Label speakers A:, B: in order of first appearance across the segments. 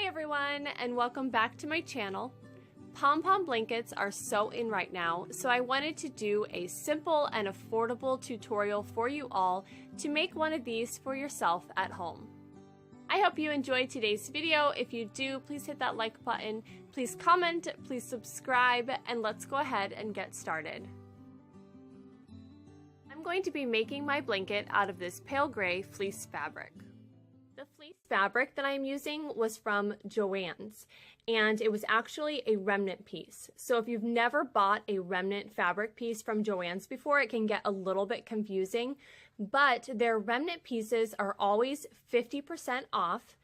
A: Hey everyone, and welcome back to my channel. Pom Pom blankets are so in right now, so I wanted to do a simple and affordable tutorial for you all to make one of these for yourself at home. I hope you enjoyed today's video. If you do, please hit that like button, please comment, please subscribe, and let's go ahead and get started. I'm going to be making my blanket out of this pale gray fleece fabric. The fleece fabric that I'm using was from Joann's, and it was actually a remnant piece. So if you've never bought a remnant fabric piece from Joann's before, it can get a little bit confusing, but their remnant pieces are always 50% off,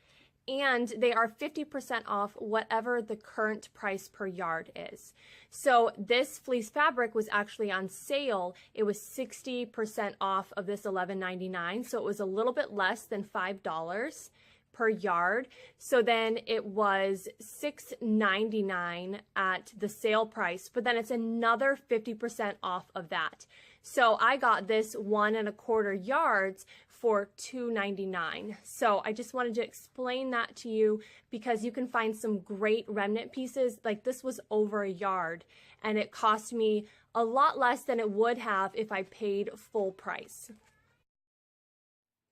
A: and they are 50% off whatever the current price per yard is. So this fleece fabric was actually on sale. It was 60% off of this $11.99, so it was a little bit less than $5 per yard. So then it was $6.99 at the sale price, but then it's another 50% off of that. So I got this 1 1/4 yards for $2.99. So I just wanted to explain that to you because you can find some great remnant pieces. Like this was over a yard and it cost me a lot less than it would have if I paid full price.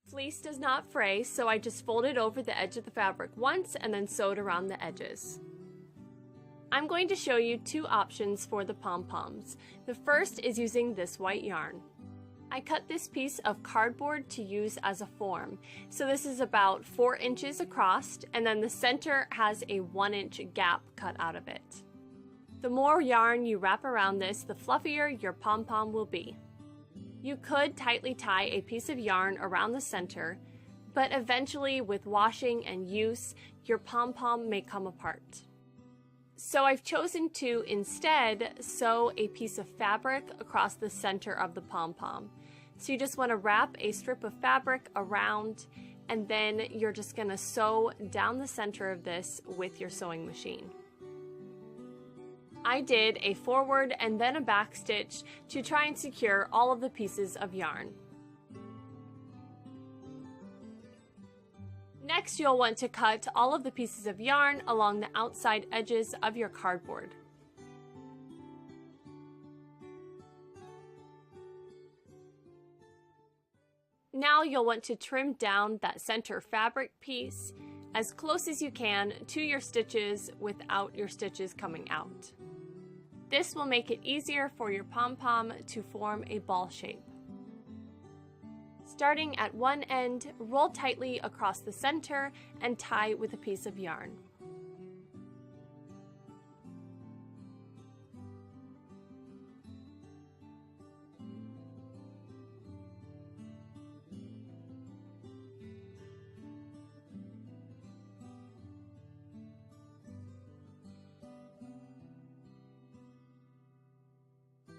A: Fleece does not fray, so I just folded over the edge of the fabric once and then sewed around the edges. I'm going to show you two options for the pom-poms. The first is using this white yarn. I cut this piece of cardboard to use as a form. So this is about 4 inches across, and then the center has a 1-inch gap cut out of it. The more yarn you wrap around this, the fluffier your pom-pom will be. You could tightly tie a piece of yarn around the center, but eventually with washing and use, your pom-pom may come apart. So I've chosen to instead sew a piece of fabric across the center of the pom-pom. So you just want to wrap a strip of fabric around, and then you're just going to sew down the center of this with your sewing machine. I did a forward and then a back stitch to try and secure all of the pieces of yarn. Next, you'll want to cut all of the pieces of yarn along the outside edges of your cardboard. Now you'll want to trim down that center fabric piece as close as you can to your stitches without your stitches coming out. This will make it easier for your pom-pom to form a ball shape. Starting at one end, roll tightly across the center and tie with a piece of yarn.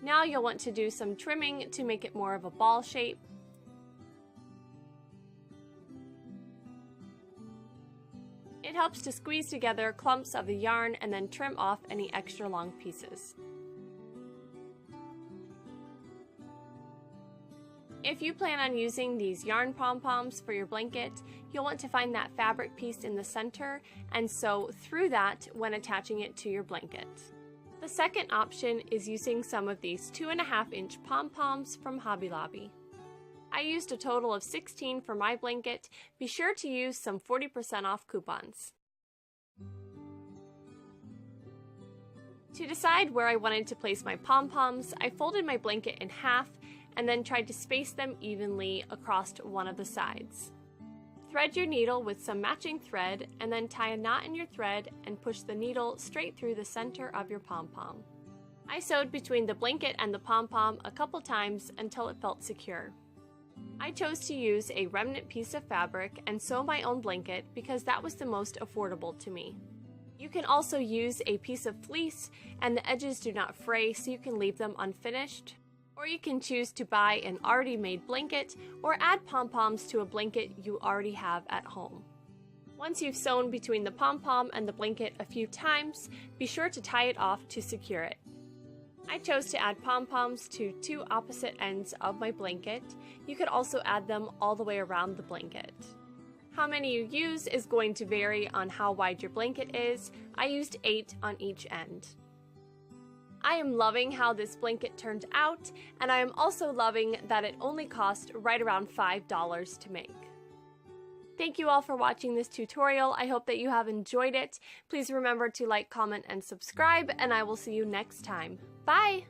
A: Now you'll want to do some trimming to make it more of a ball shape. It helps to squeeze together clumps of the yarn and then trim off any extra long pieces. If you plan on using these yarn pom-poms for your blanket, you'll want to find that fabric piece in the center and sew through that when attaching it to your blanket. The second option is using some of these 2.5-inch pom-poms from Hobby Lobby. I used a total of 16 for my blanket. Be sure to use some 40% off coupons. To decide where I wanted to place my pom-poms, I folded my blanket in half and then tried to space them evenly across one of the sides. Thread your needle with some matching thread and then tie a knot in your thread and push the needle straight through the center of your pom-pom. I sewed between the blanket and the pom-pom a couple times until it felt secure. I chose to use a remnant piece of fabric and sew my own blanket because that was the most affordable to me. You can also use a piece of fleece and the edges do not fray, so you can leave them unfinished. Or you can choose to buy an already made blanket or add pom-poms to a blanket you already have at home. Once you've sewn between the pom-pom and the blanket a few times, be sure to tie it off to secure it. I chose to add pom-poms to 2 opposite ends of my blanket. You could also add them all the way around the blanket. How many you use is going to vary on how wide your blanket is. I used 8 on each end. I am loving how this blanket turned out, and I am also loving that it only cost right around $5 to make. Thank you all for watching this tutorial. I hope that you have enjoyed it. Please remember to like, comment, and subscribe, and I will see you next time. Bye!